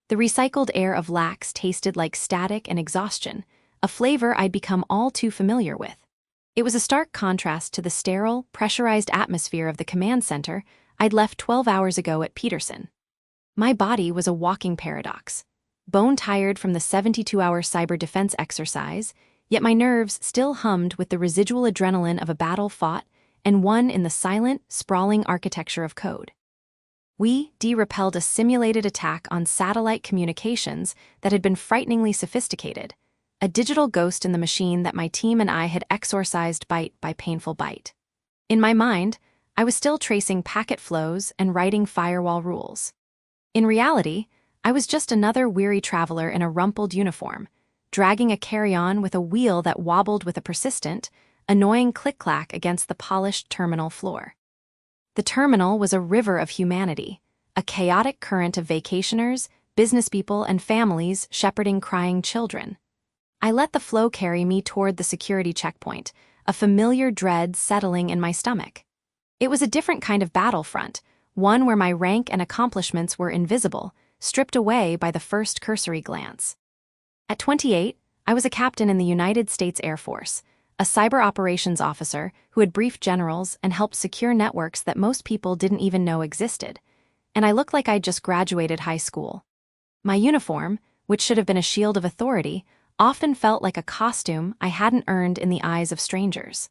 The recycled air of lax tasted like static and exhaustion, a flavor I'd become all too familiar with. It was a stark contrast to the sterile, pressurized atmosphere of the command center I'd left 12 hours ago at Peterson. My body was a walking paradox, bone-tired from the 72-hour cyber defense exercise, yet my nerves still hummed with the residual adrenaline of a battle fought and won in the silent, sprawling architecture of code. We repelled a simulated attack on satellite communications that had been frighteningly sophisticated, a digital ghost in the machine that my team and I had exorcised byte by painful byte. In my mind, I was still tracing packet flows and writing firewall rules. In reality, I was just another weary traveler in a rumpled uniform, dragging a carry-on with a wheel that wobbled with a persistent, annoying click-clack against the polished terminal floor. The terminal was a river of humanity, a chaotic current of vacationers, businesspeople, and families shepherding crying children. I let the flow carry me toward the security checkpoint, a familiar dread settling in my stomach. It was a different kind of battlefront, one where my rank and accomplishments were invisible, stripped away by the first cursory glance. At 28, I was a captain in the United States Air Force, a cyber operations officer who had briefed generals and helped secure networks that most people didn't even know existed, and I looked like I'd just graduated high school. My uniform, which should have been a shield of authority, often felt like a costume I hadn't earned in the eyes of strangers.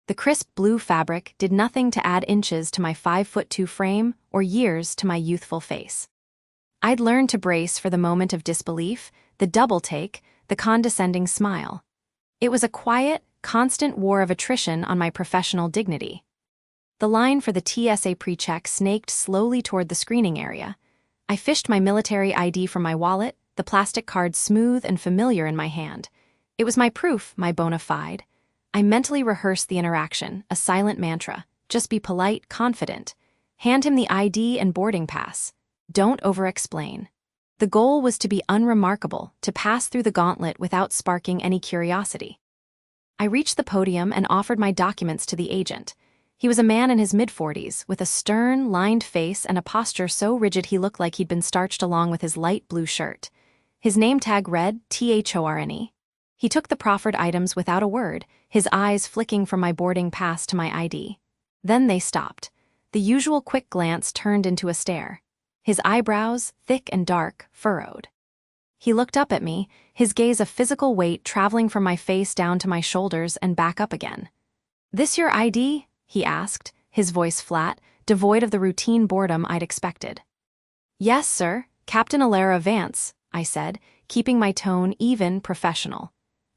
The crisp blue fabric did nothing to add inches to my 5'2" frame or years to my youthful face. I'd learned to brace for the moment of disbelief, the double take, the condescending smile. It was a quiet, constant war of attrition on my professional dignity. The line for the TSA pre-check snaked slowly toward the screening area. I fished my military ID from my wallet, the plastic card smooth and familiar in my hand. It was my proof, my bona fide. I mentally rehearsed the interaction, a silent mantra. Just be polite, confident. Hand him the ID and boarding pass. Don't over-explain. The goal was to be unremarkable, to pass through the gauntlet without sparking any curiosity. I reached the podium and offered my documents to the agent. He was a man in his mid-40s, with a stern, lined face and a posture so rigid he looked like he'd been starched along with his light blue shirt. His name tag read THORNE. He took the proffered items without a word, his eyes flicking from my boarding pass to my ID. Then they stopped. The usual quick glance turned into a stare. His eyebrows, thick and dark, furrowed. He looked up at me, his gaze a physical weight traveling from my face down to my shoulders and back up again. "This your ID?" he asked, his voice flat, devoid of the routine boredom I'd expected. "Yes, sir, Captain Alara Vance," I said, keeping my tone even, professional.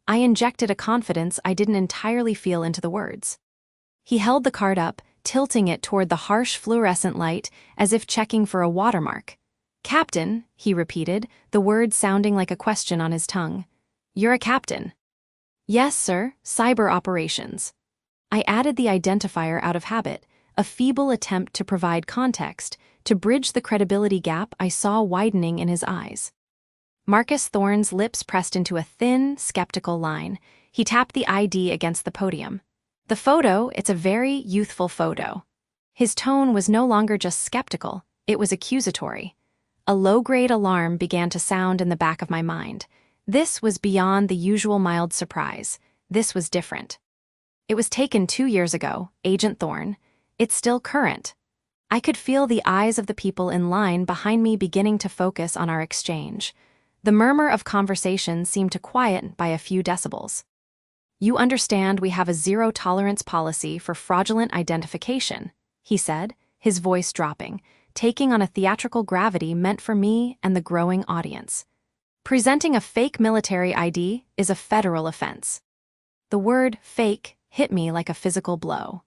I injected a confidence I didn't entirely feel into the words. He held the card up, tilting it toward the harsh fluorescent light as if checking for a watermark. "Captain," he repeated, the word sounding like a question on his tongue. "You're a captain." "Yes, sir, cyber operations." I added the identifier out of habit, a feeble attempt to provide context, to bridge the credibility gap I saw widening in his eyes. Marcus Thorne's lips pressed into a thin, skeptical line. He tapped the ID against the podium. "The photo, it's a very youthful photo." His tone was no longer just skeptical, it was accusatory. A low-grade alarm began to sound in the back of my mind. This was beyond the usual mild surprise. This was different. "It was taken 2 years ago, Agent Thorne. It's still current." I could feel the eyes of the people in line behind me beginning to focus on our exchange. The murmur of conversation seemed to quiet by a few decibels. "You understand we have a zero-tolerance policy for fraudulent identification," he said, his voice dropping, taking on a theatrical gravity meant for me and the growing audience. "Presenting a fake military ID is a federal offense." The word fake hit me like a physical blow.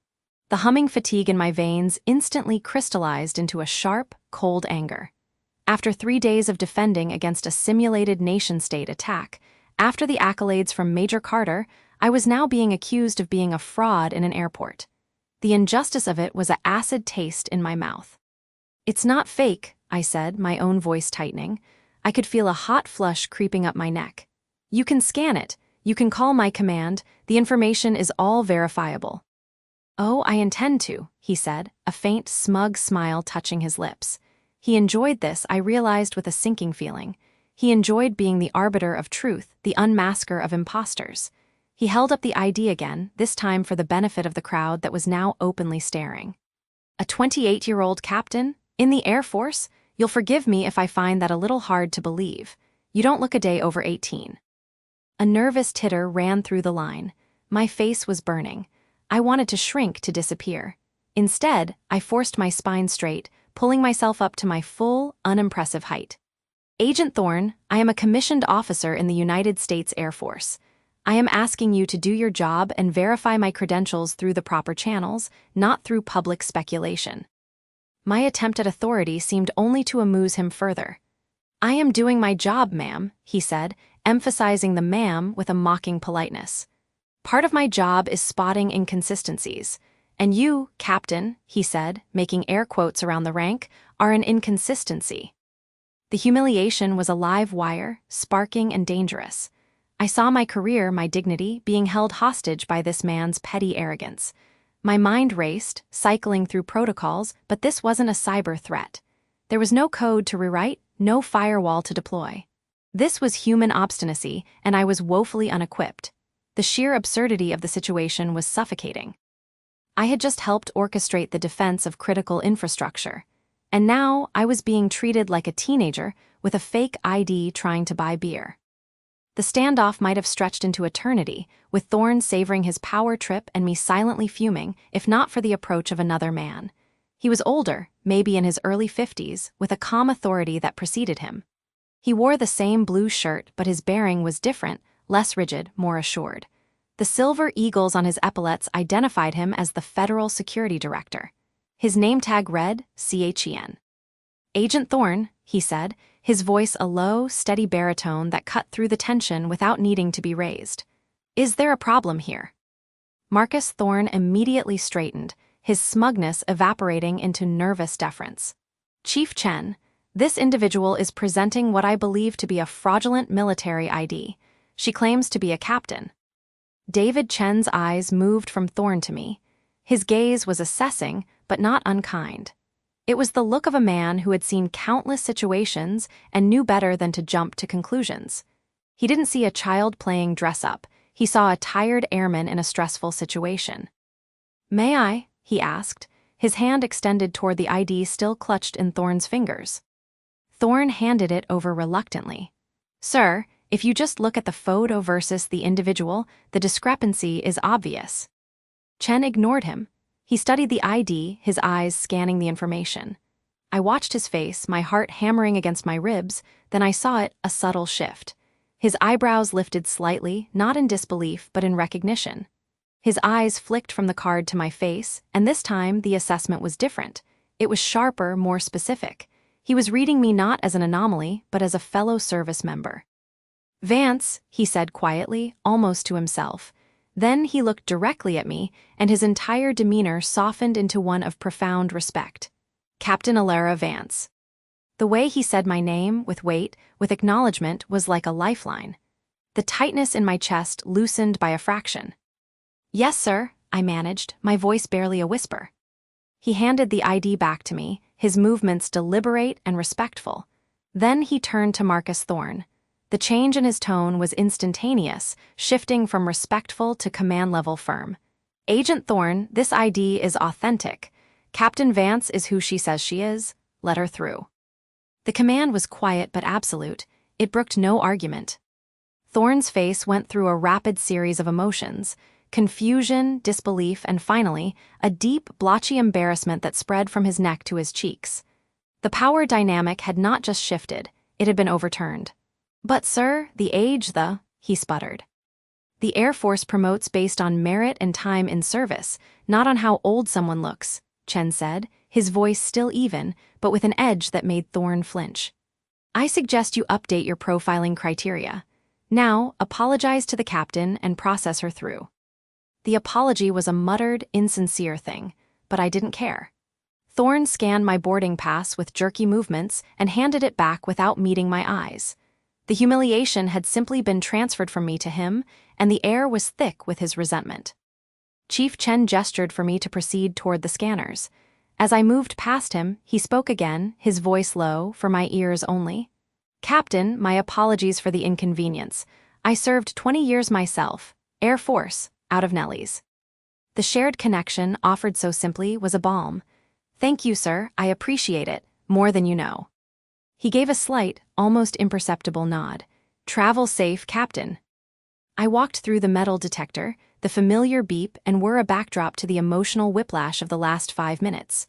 The humming fatigue in my veins instantly crystallized into a sharp, cold anger. After 3 days of defending against a simulated nation-state attack, after the accolades from Major Carter, I was now being accused of being a fraud in an airport. The injustice of it was an acid taste in my mouth. "It's not fake," I said, my own voice tightening. I could feel a hot flush creeping up my neck. "You can scan it. You can call my command. The information is all verifiable." "Oh, I intend to," he said, a faint, smug smile touching his lips. He enjoyed this, I realized with a sinking feeling. He enjoyed being the arbiter of truth, the unmasker of imposters. He held up the ID again, this time for the benefit of the crowd that was now openly staring. A 28-year-old captain? In the Air Force? You'll forgive me if I find that a little hard to believe. You don't look a day over 18. A nervous titter ran through the line. My face was burning. I wanted to shrink to disappear. Instead, I forced my spine straight, pulling myself up to my full, unimpressive height. Agent Thorne, I am a commissioned officer in the United States Air Force. I am asking you to do your job and verify my credentials through the proper channels, not through public speculation. My attempt at authority seemed only to amuse him further. I am doing my job, ma'am, he said, emphasizing the ma'am with a mocking politeness. Part of my job is spotting inconsistencies. And you, Captain, he said, making air quotes around the rank, are an inconsistency. The humiliation was a live wire, sparking and dangerous. I saw my career, my dignity, being held hostage by this man's petty arrogance. My mind raced, cycling through protocols, but this wasn't a cyber threat. There was no code to rewrite, no firewall to deploy. This was human obstinacy, and I was woefully unequipped. The sheer absurdity of the situation was suffocating. I had just helped orchestrate the defense of critical infrastructure, and now I was being treated like a teenager with a fake ID trying to buy beer. The standoff might have stretched into eternity, with Thorne savoring his power trip and me silently fuming, if not for the approach of another man. He was older, maybe in his early 50s, with a calm authority that preceded him. He wore the same blue shirt, but his bearing was different, less rigid, more assured. The silver eagles on his epaulets identified him as the Federal Security Director. His name tag read, CHEN. Agent Thorne, he said, his voice a low, steady baritone that cut through the tension without needing to be raised. Is there a problem here? Marcus Thorne immediately straightened, his smugness evaporating into nervous deference. Chief Chen, this individual is presenting what I believe to be a fraudulent military ID. She claims to be a captain. David Chen's eyes moved from Thorne to me. His gaze was assessing, but not unkind. It was the look of a man who had seen countless situations and knew better than to jump to conclusions. He didn't see a child playing dress-up. He saw a tired airman in a stressful situation. May I? He asked, his hand extended toward the ID still clutched in Thorne's fingers. Thorne handed it over reluctantly. Sir, if you just look at the photo versus the individual, the discrepancy is obvious. Chen ignored him. He studied the ID, his eyes scanning the information. I watched his face, my heart hammering against my ribs, then I saw it, a subtle shift. His eyebrows lifted slightly, not in disbelief, but in recognition. His eyes flicked from the card to my face, and this time the assessment was different. It was sharper, more specific. He was reading me not as an anomaly, but as a fellow service member. Vance, he said quietly, almost to himself. Then he looked directly at me, and his entire demeanor softened into one of profound respect. Captain Alara Vance. The way he said my name, with weight, with acknowledgement, was like a lifeline. The tightness in my chest loosened by a fraction. Yes, sir, I managed, my voice barely a whisper. He handed the ID back to me, his movements deliberate and respectful. Then he turned to Marcus Thorne. The change in his tone was instantaneous, shifting from respectful to command-level firm. Agent Thorne, this ID is authentic. Captain Vance is who she says she is. Let her through. The command was quiet but absolute. It brooked no argument. Thorne's face went through a rapid series of emotions: confusion, disbelief, and finally, a deep, blotchy embarrassment that spread from his neck to his cheeks. The power dynamic had not just shifted, it had been overturned. But sir, the age, he sputtered. The Air Force promotes based on merit and time in service, not on how old someone looks, Chen said, his voice still even, but with an edge that made Thorne flinch. I suggest you update your profiling criteria. Now, apologize to the captain and process her through. The apology was a muttered, insincere thing, but I didn't care. Thorne scanned my boarding pass with jerky movements and handed it back without meeting my eyes. The humiliation had simply been transferred from me to him, and the air was thick with his resentment. Chief Chen gestured for me to proceed toward the scanners. As I moved past him, he spoke again, his voice low, for my ears only. "Captain, my apologies for the inconvenience. I served 20 years myself, Air Force, out of Nelly's." The shared connection, offered so simply, was a balm. "Thank you, sir, I appreciate it, more than you know." He gave a slight, almost imperceptible nod. "Travel safe, Captain." I walked through the metal detector, the familiar beep, and were a backdrop to the emotional whiplash of the last 5 minutes.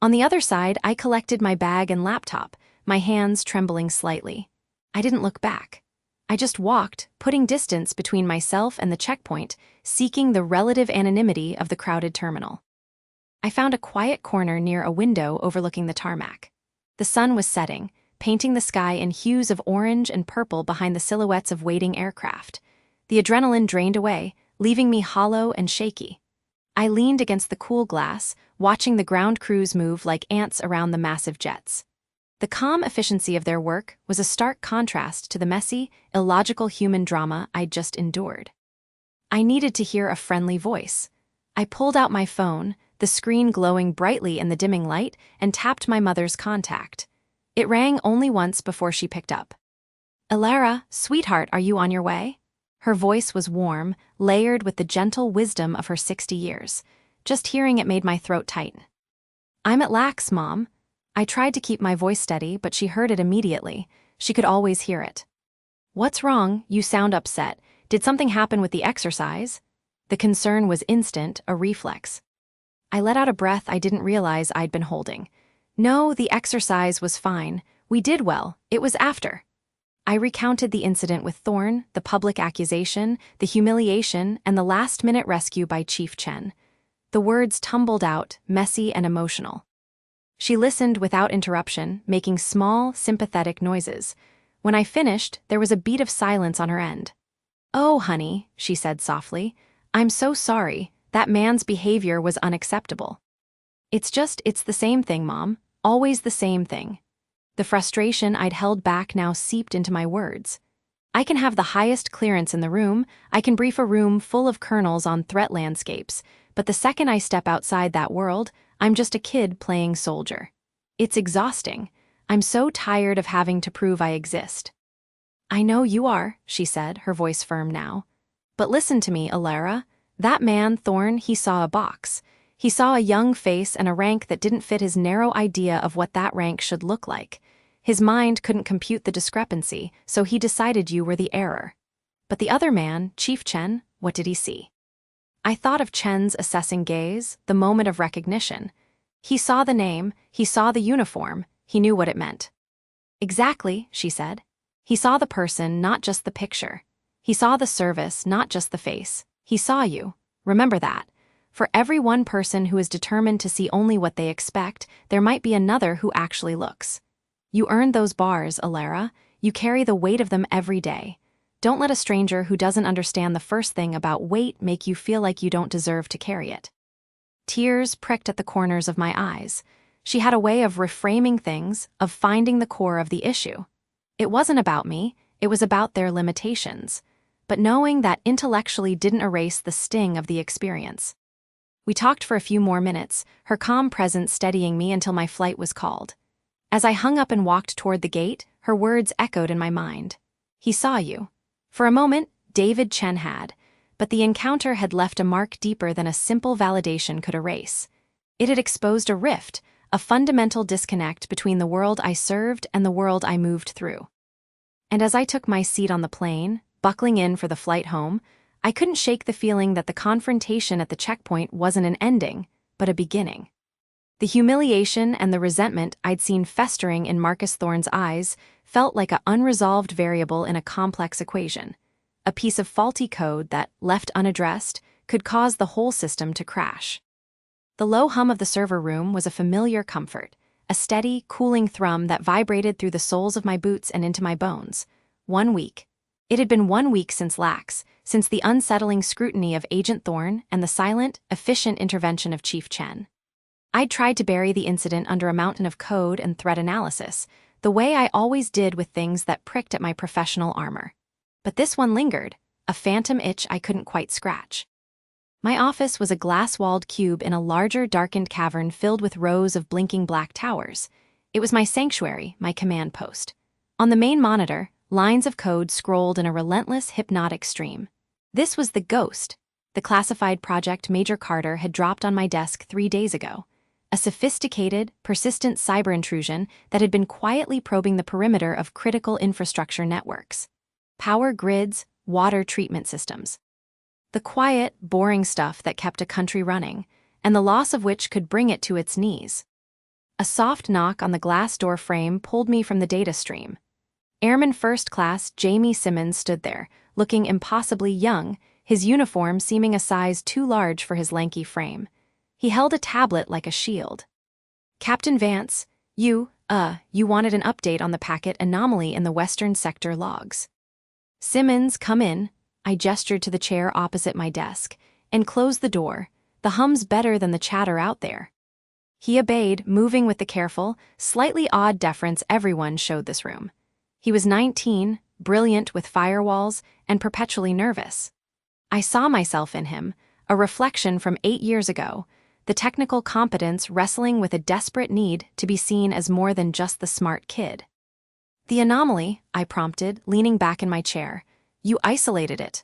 On the other side, I collected my bag and laptop, my hands trembling slightly. I didn't look back. I just walked, putting distance between myself and the checkpoint, seeking the relative anonymity of the crowded terminal. I found a quiet corner near a window overlooking the tarmac. The sun was setting, painting the sky in hues of orange and purple behind the silhouettes of waiting aircraft. The adrenaline drained away, leaving me hollow and shaky. I leaned against the cool glass, watching the ground crews move like ants around the massive jets. The calm efficiency of their work was a stark contrast to the messy, illogical human drama I'd just endured. I needed to hear a friendly voice. I pulled out my phone, the screen glowing brightly in the dimming light, and tapped my mother's contact. It rang only once before she picked up. "Elara, sweetheart, are you on your way?" Her voice was warm, layered with the gentle wisdom of her 60 years. Just hearing it made my throat tighten. "I'm at Lax, Mom." I tried to keep my voice steady, but she heard it immediately. She could always hear it. "What's wrong? You sound upset. Did something happen with the exercise?" The concern was instant, a reflex. I let out a breath I didn't realize I'd been holding. "No, the exercise was fine. We did well. It was after." I recounted the incident with Thorne, the public accusation, the humiliation, and the last-minute rescue by Chief Chen. The words tumbled out, messy and emotional. She listened without interruption, making small, sympathetic noises. When I finished, there was a beat of silence on her end. "Oh, honey," she said softly, "I'm so sorry. That man's behavior was unacceptable." It's the same thing, Mom. Always the same thing." The frustration I'd held back now seeped into my words. I can have the highest clearance in the room, I can brief a room full of colonels on threat landscapes, but the second I step outside that world, I'm just a kid playing soldier. It's exhausting. I'm so tired of having to prove I exist. "I know you are," she said, her voice firm now. "But listen to me, Elara. That man, Thorne, he saw a box. He saw a young face and a rank that didn't fit his narrow idea of what that rank should look like. His mind couldn't compute the discrepancy, so he decided you were the error. But the other man, Chief Chen, what did he see?" I thought of Chen's assessing gaze, the moment of recognition. He saw the name, he saw the uniform, he knew what it meant. "Exactly," she said. "He saw the person, not just the picture. He saw the service, not just the face. He saw you. Remember that. For every one person who is determined to see only what they expect, there might be another who actually looks. You earned those bars, Elara. You carry the weight of them every day. Don't let a stranger who doesn't understand the first thing about weight make you feel like you don't deserve to carry it." Tears pricked at the corners of my eyes. She had a way of reframing things, of finding the core of the issue. It wasn't about me, it was about their limitations. But knowing that intellectually didn't erase the sting of the experience. We talked for a few more minutes, her calm presence steadying me until my flight was called. As I hung up and walked toward the gate, her words echoed in my mind. "He saw you." For a moment, David Chen had, but the encounter had left a mark deeper than a simple validation could erase. It had exposed a rift, a fundamental disconnect between the world I served and the world I moved through. And as I took my seat on the plane, buckling in for the flight home, I couldn't shake the feeling that the confrontation at the checkpoint wasn't an ending, but a beginning. The humiliation and the resentment I'd seen festering in Marcus Thorne's eyes felt like an unresolved variable in a complex equation, a piece of faulty code that, left unaddressed, could cause the whole system to crash. The low hum of the server room was a familiar comfort, a steady, cooling thrum that vibrated through the soles of my boots and into my bones. 1 week. It had been 1 week since Lax, since the unsettling scrutiny of Agent Thorne and the silent, efficient intervention of Chief Chen. I'd tried to bury the incident under a mountain of code and threat analysis, the way I always did with things that pricked at my professional armor. But this one lingered, a phantom itch I couldn't quite scratch. My office was a glass-walled cube in a larger, darkened cavern filled with rows of blinking black towers. It was my sanctuary, my command post. On the main monitor, lines of code scrolled in a relentless, hypnotic stream. This was the Ghost, the classified project Major Carter had dropped on my desk 3 days ago. A sophisticated, persistent cyber intrusion that had been quietly probing the perimeter of critical infrastructure networks. Power grids, water treatment systems. The quiet, boring stuff that kept a country running, and the loss of which could bring it to its knees. A soft knock on the glass door frame pulled me from the data stream. Airman First Class Jamie Simmons stood there, looking impossibly young, his uniform seeming a size too large for his lanky frame. He held a tablet like a shield. "Captain Vance, you wanted an update on the packet anomaly in the Western Sector logs." "Simmons, come in." I gestured to the chair opposite my desk, and closed the door. "The hum's better than the chatter out there." He obeyed, moving with the careful, slightly odd deference everyone showed this room. He was 19, brilliant with firewalls, and perpetually nervous. I saw myself in him, a reflection from 8 years ago, the technical competence wrestling with a desperate need to be seen as more than just the smart kid. "The anomaly," I prompted, leaning back in my chair. "You isolated it."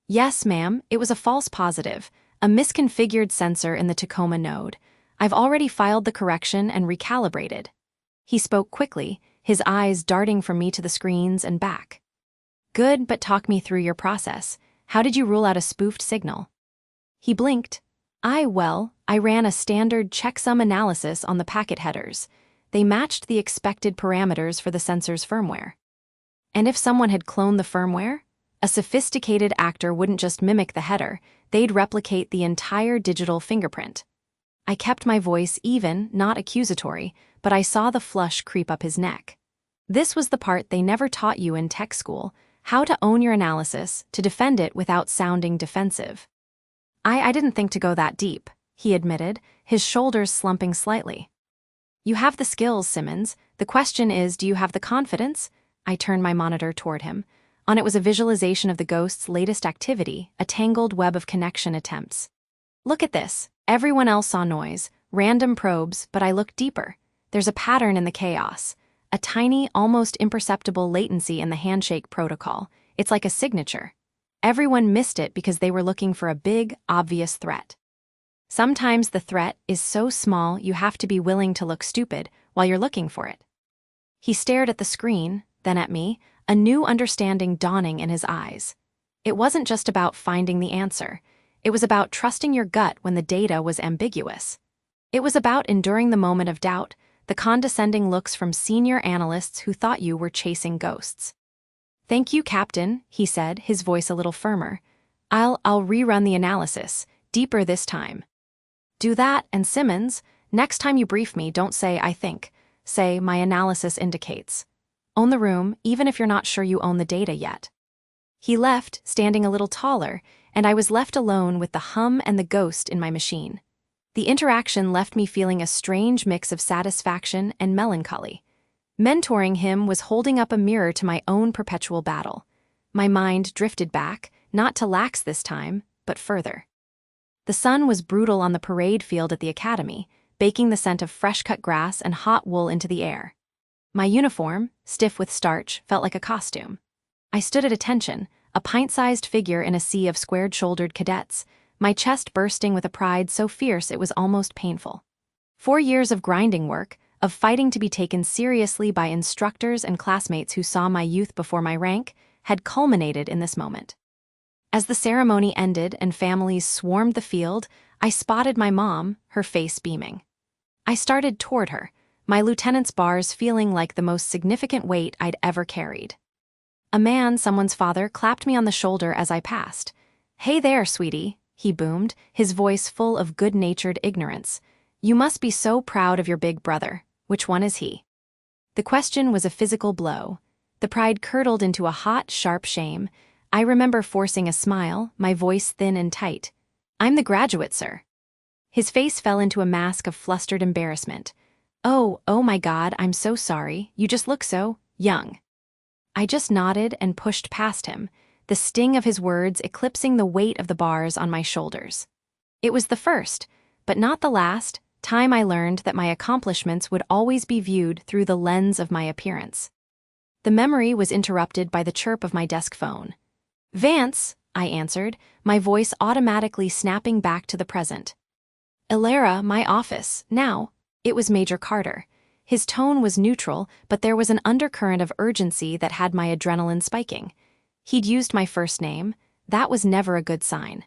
"Yes, ma'am, it was a false positive, a misconfigured sensor in the Tacoma node. I've already filed the correction and recalibrated." He spoke quickly, his eyes darting from me to the screens and back. "Good, but talk me through your process. How did you rule out a spoofed signal?" He blinked. I ran a standard checksum analysis on the packet headers. They matched the expected parameters for the sensor's firmware. And if someone had cloned the firmware? A sophisticated actor wouldn't just mimic the header, they'd replicate the entire digital fingerprint. I kept my voice even, not accusatory, but I saw the flush creep up his neck. This was the part they never taught you in tech school, how to own your analysis, to defend it without sounding defensive. I didn't think to go that deep," he admitted, his shoulders slumping slightly. "You have the skills, Simmons. The question is, do you have the confidence?" I turned my monitor toward him. On it was a visualization of the Ghost's latest activity, a tangled web of connection attempts. "Look at this." Everyone else saw noise, random probes, but I looked deeper. There's a pattern in the chaos. A tiny, almost imperceptible latency in the handshake protocol. It's like a signature. Everyone missed it because they were looking for a big, obvious threat. Sometimes the threat is so small you have to be willing to look stupid while you're looking for it. He stared at the screen, then at me, a new understanding dawning in his eyes. It wasn't just about finding the answer. It was about trusting your gut when the data was ambiguous. It was about enduring the moment of doubt, the condescending looks from senior analysts who thought you were chasing ghosts. "Thank you, Captain," he said, his voice a little firmer. I'll rerun the analysis, deeper this time." "Do that, and Simmons, next time you brief me, don't say 'I think.' Say 'my analysis indicates.' Own the room, even if you're not sure you own the data yet." He left, standing a little taller, and I was left alone with the hum and the Ghost in my machine. The interaction left me feeling a strange mix of satisfaction and melancholy. Mentoring him was holding up a mirror to my own perpetual battle. My mind drifted back, not to lax this time, but further. The sun was brutal on the parade field at the academy, baking the scent of fresh-cut grass and hot wool into the air. My uniform, stiff with starch, felt like a costume. I stood at attention, a pint-sized figure in a sea of squared-shouldered cadets, my chest bursting with a pride so fierce it was almost painful. 4 years of grinding work, of fighting to be taken seriously by instructors and classmates who saw my youth before my rank, had culminated in this moment. As the ceremony ended and families swarmed the field, I spotted my mom, her face beaming. I started toward her, my lieutenant's bars feeling like the most significant weight I'd ever carried. A man, someone's father, clapped me on the shoulder as I passed. "Hey there, sweetie," he boomed, his voice full of good-natured ignorance. "You must be so proud of your big brother. Which one is he?" The question was a physical blow. The pride curdled into a hot, sharp shame. I remember forcing a smile, my voice thin and tight. "I'm the graduate, sir." His face fell into a mask of flustered embarrassment. Oh my God, I'm so sorry. You just look so young." I just nodded and pushed past him. the sting of his words eclipsing the weight of the bars on my shoulders. It was the first, but not the last, time I learned that my accomplishments would always be viewed through the lens of my appearance. The memory was interrupted by the chirp of my desk phone. "Vance," I answered, my voice automatically snapping back to the present. "Ilara, my office, now." It was Major Carter. His tone was neutral, but there was an undercurrent of urgency that had my adrenaline spiking. He'd used my first name. That was never a good sign.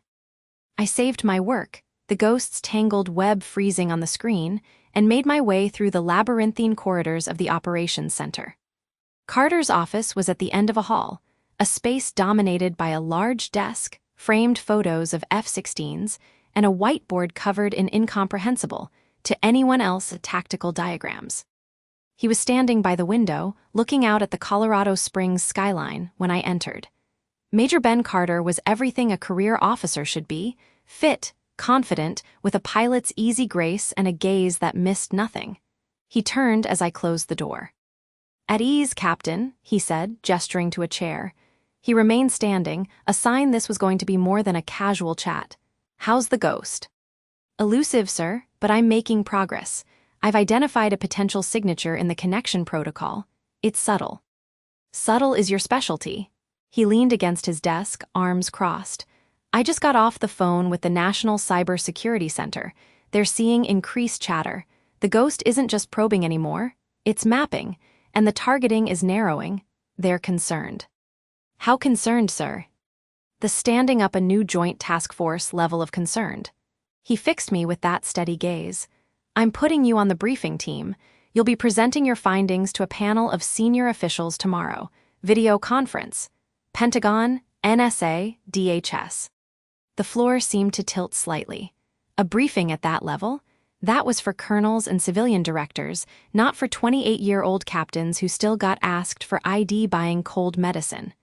I saved my work, the ghost's tangled web freezing on the screen, and made my way through the labyrinthine corridors of the operations center. Carter's office was at the end of a hall, a space dominated by a large desk, framed photos of F-16s, and a whiteboard covered in incomprehensible, to anyone else, tactical diagrams. He was standing by the window, looking out at the Colorado Springs skyline when I entered. Major Ben Carter was everything a career officer should be: fit, confident, with a pilot's easy grace and a gaze that missed nothing. He turned as I closed the door. "At ease, Captain," he said, gesturing to a chair. He remained standing, a sign this was going to be more than a casual chat. "How's the ghost?" "Elusive, sir, but I'm making progress. I've identified a potential signature in the connection protocol. It's subtle." "Subtle is your specialty." He leaned against his desk, arms crossed. "I just got off the phone with the National Cyber Security Center. They're seeing increased chatter. The ghost isn't just probing anymore, it's mapping, and the targeting is narrowing. They're concerned." "How concerned, sir?" "The standing up a new joint task force level of concerned." He fixed me with that steady gaze. "I'm putting you on the briefing team. You'll be presenting your findings to a panel of senior officials tomorrow. Video conference. Pentagon, NSA, DHS." The floor seemed to tilt slightly. A briefing at that level? That was for colonels and civilian directors, not for 28-year-old captains who still got asked for ID buying cold medicine.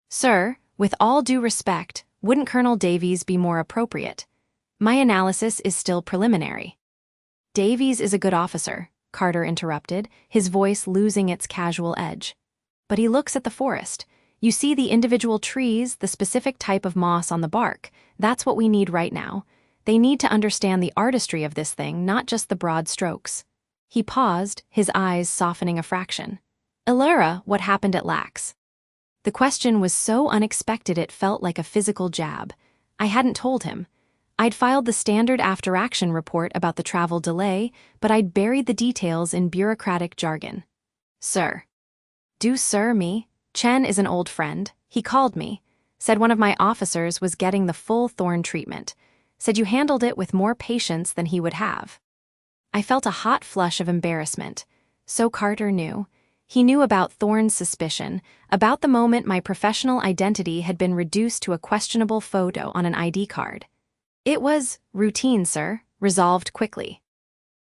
"Sir, with all due respect, wouldn't Colonel Davies be more appropriate? My analysis is still preliminary." "Davies is a good officer," Carter interrupted, his voice losing its casual edge. "But he looks at the forest. You see the individual trees, the specific type of moss on the bark. That's what we need right now. They need to understand the artistry of this thing, not just the broad strokes." He paused, his eyes softening a fraction. "Ilara, what happened at Lax?" The question was so unexpected it felt like a physical jab. I hadn't told him. I'd filed the standard after-action report about the travel delay, but I'd buried the details in bureaucratic jargon. "Sir." "Do sir me? Chen is an old friend. He called me. Said one of my officers was getting the full thorn treatment. Said you handled it with more patience than he would have." I felt a hot flush of embarrassment. So Carter knew. He knew about Thorne's suspicion, about the moment my professional identity had been reduced to a questionable photo on an ID card. "It was routine, sir, resolved quickly."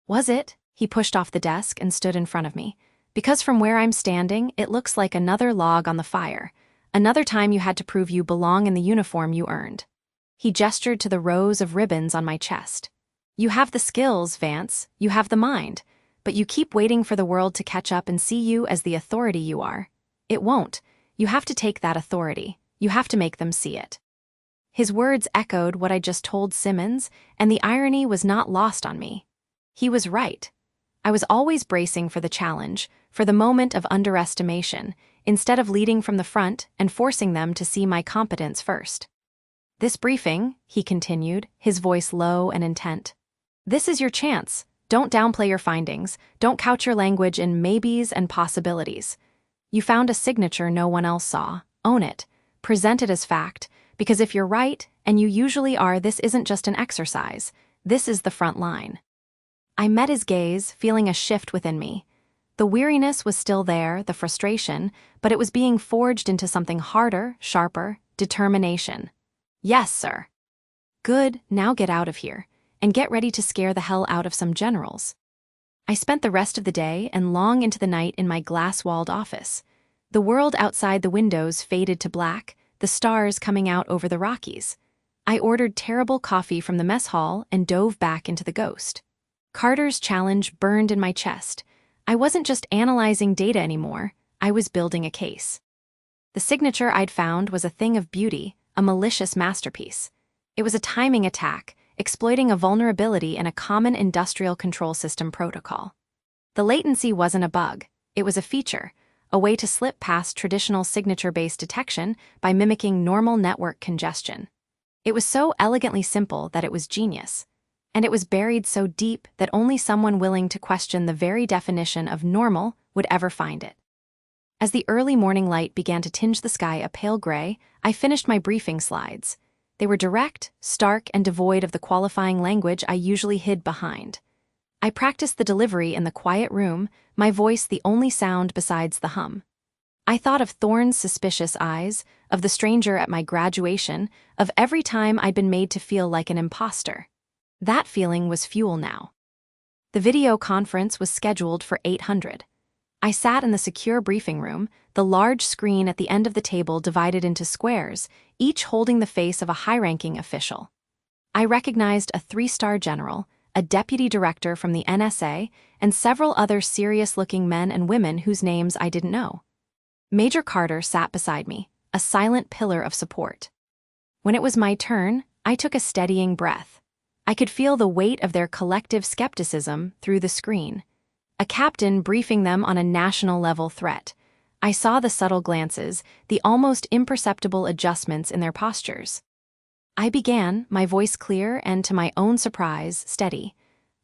"Was it?" He pushed off the desk and stood in front of me. "Because from where I'm standing, it looks like another log on the fire. Another time you had to prove you belong in the uniform you earned." He gestured to the rows of ribbons on my chest. "You have the skills, Vance. You have the mind. But you keep waiting for the world to catch up and see you as the authority you are. It won't. You have to take that authority. You have to make them see it." His words echoed what I just told Simmons, and the irony was not lost on me. He was right. I was always bracing for the challenge, for the moment of underestimation, instead of leading from the front and forcing them to see my competence first. "This briefing," he continued, his voice low and intent. "This is your chance. Don't downplay your findings. Don't couch your language in maybes and possibilities. You found a signature no one else saw. Own it. Present it as fact, because if you're right, and you usually are, this isn't just an exercise. This is the front line." I met his gaze, feeling a shift within me. The weariness was still there, the frustration, but it was being forged into something harder, sharper, determination. "Yes, sir." "Good, now get out of here, and get ready to scare the hell out of some generals." I spent the rest of the day and long into the night in my glass-walled office. The world outside the windows faded to black, the stars coming out over the Rockies. I ordered terrible coffee from the mess hall and dove back into the ghost. Carter's challenge burned in my chest. I wasn't just analyzing data anymore, I was building a case. The signature I'd found was a thing of beauty, a malicious masterpiece. It was a timing attack, exploiting a vulnerability in a common industrial control system protocol. The latency wasn't a bug, it was a feature, a way to slip past traditional signature-based detection by mimicking normal network congestion. It was so elegantly simple that it was genius. And it was buried so deep that only someone willing to question the very definition of normal would ever find it. As the early morning light began to tinge the sky a pale gray, I finished my briefing slides. They were direct, stark, and devoid of the qualifying language I usually hid behind. I practiced the delivery in the quiet room, my voice the only sound besides the hum. I thought of Thorne's suspicious eyes, of the stranger at my graduation, of every time I'd been made to feel like an imposter. That feeling was fuel now. The video conference was scheduled for 800. I sat in the secure briefing room, the large screen at the end of the table divided into squares, each holding the face of a high-ranking official. I recognized a 3-star general, a deputy director from the NSA, and several other serious-looking men and women whose names I didn't know. Major Carter sat beside me, a silent pillar of support. When it was my turn, I took a steadying breath. I could feel the weight of their collective skepticism through the screen. A captain briefing them on a national-level threat. I saw the subtle glances, the almost imperceptible adjustments in their postures. I began, my voice clear and, to my own surprise, steady.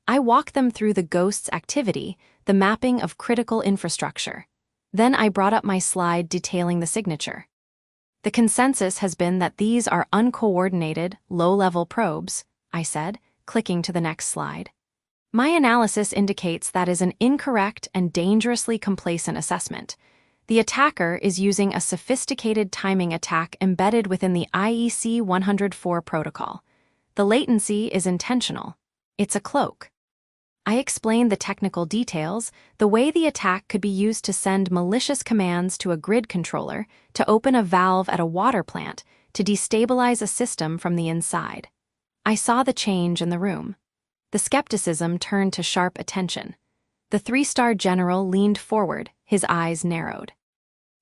I walked them through the Ghost's activity, the mapping of critical infrastructure. Then I brought up my slide detailing the signature. The consensus has been that these are uncoordinated, low-level probes, I said, clicking to the next slide. My analysis indicates that is an incorrect and dangerously complacent assessment. The attacker is using a sophisticated timing attack embedded within the IEC 104 protocol. The latency is intentional. It's a cloak. I explained the technical details, the way the attack could be used to send malicious commands to a grid controller, to open a valve at a water plant, to destabilize a system from the inside. I saw the change in the room. The skepticism turned to sharp attention. The 3-star general leaned forward, his eyes narrowed.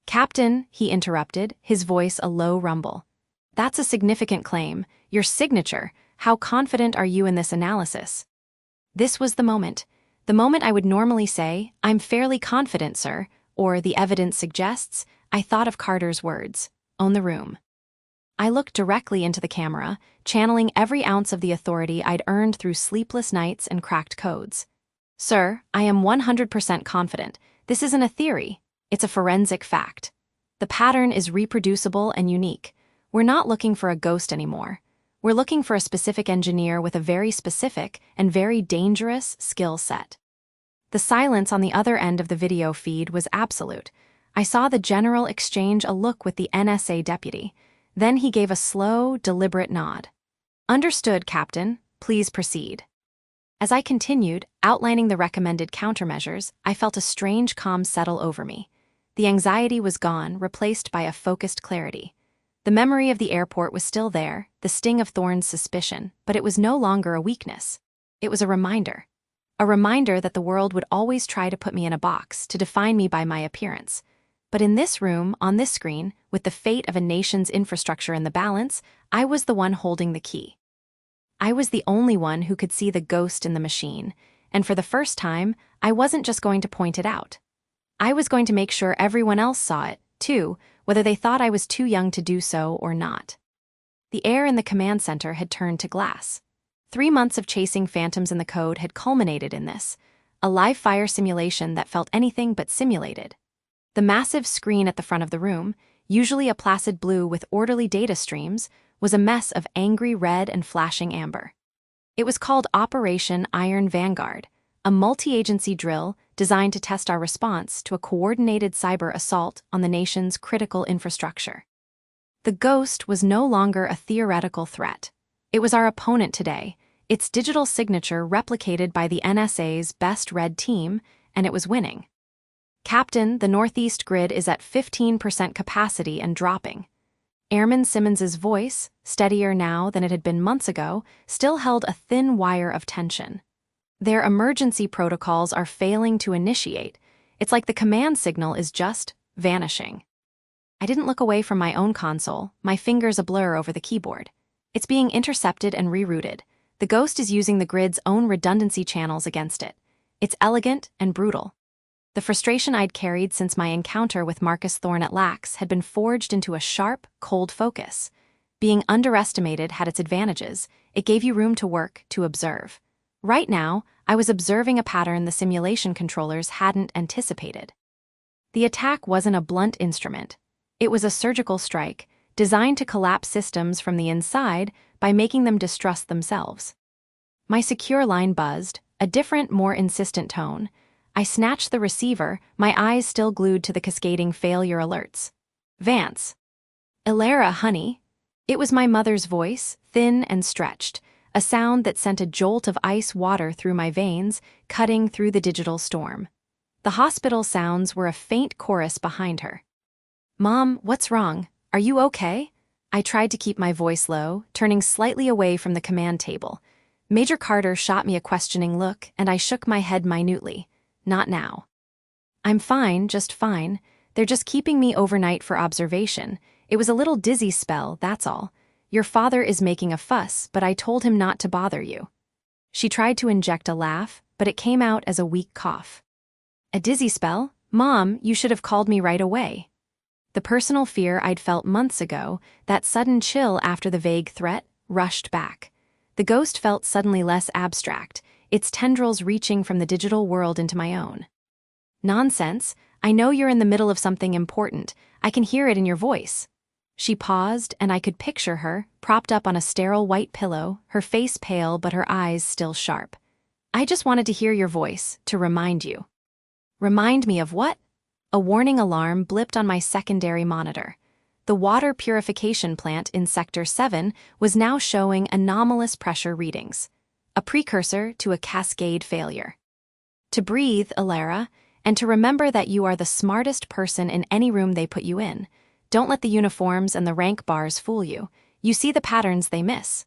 "Captain," he interrupted, his voice a low rumble. "That's a significant claim. Your signature. How confident are you in this analysis?" This was the moment I would normally say, "I'm fairly confident, sir," or "the evidence suggests." I thought of Carter's words, "Own the room." I looked directly into the camera, channeling every ounce of the authority I'd earned through sleepless nights and cracked codes. "Sir, I am 100% confident. This isn't a theory. It's a forensic fact. The pattern is reproducible and unique. We're not looking for a ghost anymore. We're looking for a specific engineer with a very specific and very dangerous skill set." The silence on the other end of the video feed was absolute. I saw the general exchange a look with the NSA deputy. Then he gave a slow, deliberate nod. "Understood, Captain. Please proceed." As I continued, outlining the recommended countermeasures, I felt a strange calm settle over me. The anxiety was gone, replaced by a focused clarity. The memory of the airport was still there, the sting of Thorne's suspicion, but it was no longer a weakness. It was a reminder. A reminder that the world would always try to put me in a box, to define me by my appearance. But in this room, on this screen, with the fate of a nation's infrastructure in the balance, I was the one holding the key. I was the only one who could see the ghost in the machine, and for the first time, I wasn't just going to point it out. I was going to make sure everyone else saw it, too, whether they thought I was too young to do so or not. The air in the command center had turned to glass. 3 months of chasing phantoms in the code had culminated in this, a live-fire simulation that felt anything but simulated. The massive screen at the front of the room, usually a placid blue with orderly data streams, was a mess of angry red and flashing amber. It was called Operation Iron Vanguard, a multi-agency drill designed to test our response to a coordinated cyber assault on the nation's critical infrastructure. The ghost was no longer a theoretical threat. It was our opponent today, its digital signature replicated by the NSA's best red team, and it was winning. "Captain, the Northeast grid is at 15% capacity and dropping." Airman Simmons's voice, steadier now than it had been months ago, still held a thin wire of tension. "Their emergency protocols are failing to initiate. It's like the command signal is just vanishing." I didn't look away from my own console, my fingers a blur over the keyboard. It's being intercepted and rerouted. The ghost is using the grid's own redundancy channels against it. It's elegant and brutal. The frustration I'd carried since my encounter with Marcus Thorne at Lax had been forged into a sharp, cold focus. Being underestimated had its advantages. It gave you room to work, to observe. Right now, I was observing a pattern the simulation controllers hadn't anticipated. The attack wasn't a blunt instrument. It was a surgical strike, designed to collapse systems from the inside by making them distrust themselves. My secure line buzzed, a different, more insistent tone. I snatched the receiver, my eyes still glued to the cascading failure alerts. Vance. Ilara, honey. It was my mother's voice, thin and stretched, a sound that sent a jolt of ice water through my veins, cutting through the digital storm. The hospital sounds were a faint chorus behind her. Mom, what's wrong? Are you okay? I tried to keep my voice low, turning slightly away from the command table. Major Carter shot me a questioning look, and I shook my head minutely. Not now. I'm fine, just fine. They're just keeping me overnight for observation. It was a little dizzy spell, that's all. Your father is making a fuss, but I told him not to bother you. She tried to inject a laugh, but it came out as a weak cough. A dizzy spell? Mom, you should have called me right away. The personal fear I'd felt months ago, that sudden chill after the vague threat, rushed back. The ghost felt suddenly less abstract, its tendrils reaching from the digital world into my own. Nonsense. I know you're in the middle of something important. I can hear it in your voice. She paused, and I could picture her, propped up on a sterile white pillow, her face pale but her eyes still sharp. I just wanted to hear your voice, to remind you. Remind me of what? A warning alarm blipped on my secondary monitor. The water purification plant in Sector 7 was now showing anomalous pressure readings, a precursor to a cascade failure. To breathe, Ilara, and to remember that you are the smartest person in any room they put you in. Don't let the uniforms and the rank bars fool you. You see the patterns they miss.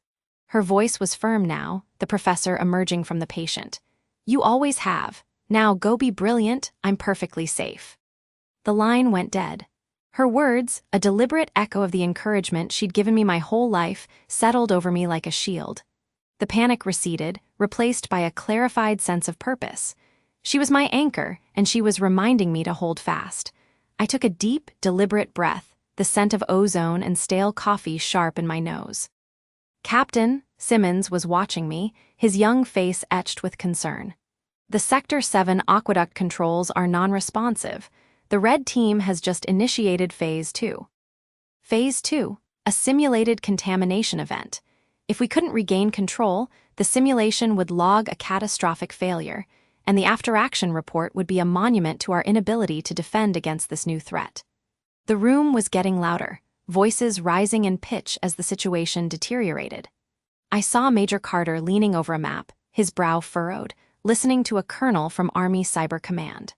Her voice was firm now, the professor emerging from the patient. You always have. Now go be brilliant, I'm perfectly safe. The line went dead. Her words, a deliberate echo of the encouragement she'd given me my whole life, settled over me like a shield. The panic receded, replaced by a clarified sense of purpose. She was my anchor, and she was reminding me to hold fast. I took a deep, deliberate breath, the scent of ozone and stale coffee sharp in my nose. Captain Simmons was watching me, his young face etched with concern. The Sector 7 aqueduct controls are non-responsive. The red team has just initiated Phase 2. Phase 2, a simulated contamination event. If we couldn't regain control, the simulation would log a catastrophic failure, and the after-action report would be a monument to our inability to defend against this new threat. The room was getting louder, voices rising in pitch as the situation deteriorated. I saw Major Carter leaning over a map, his brow furrowed, listening to a colonel from Army Cyber Command.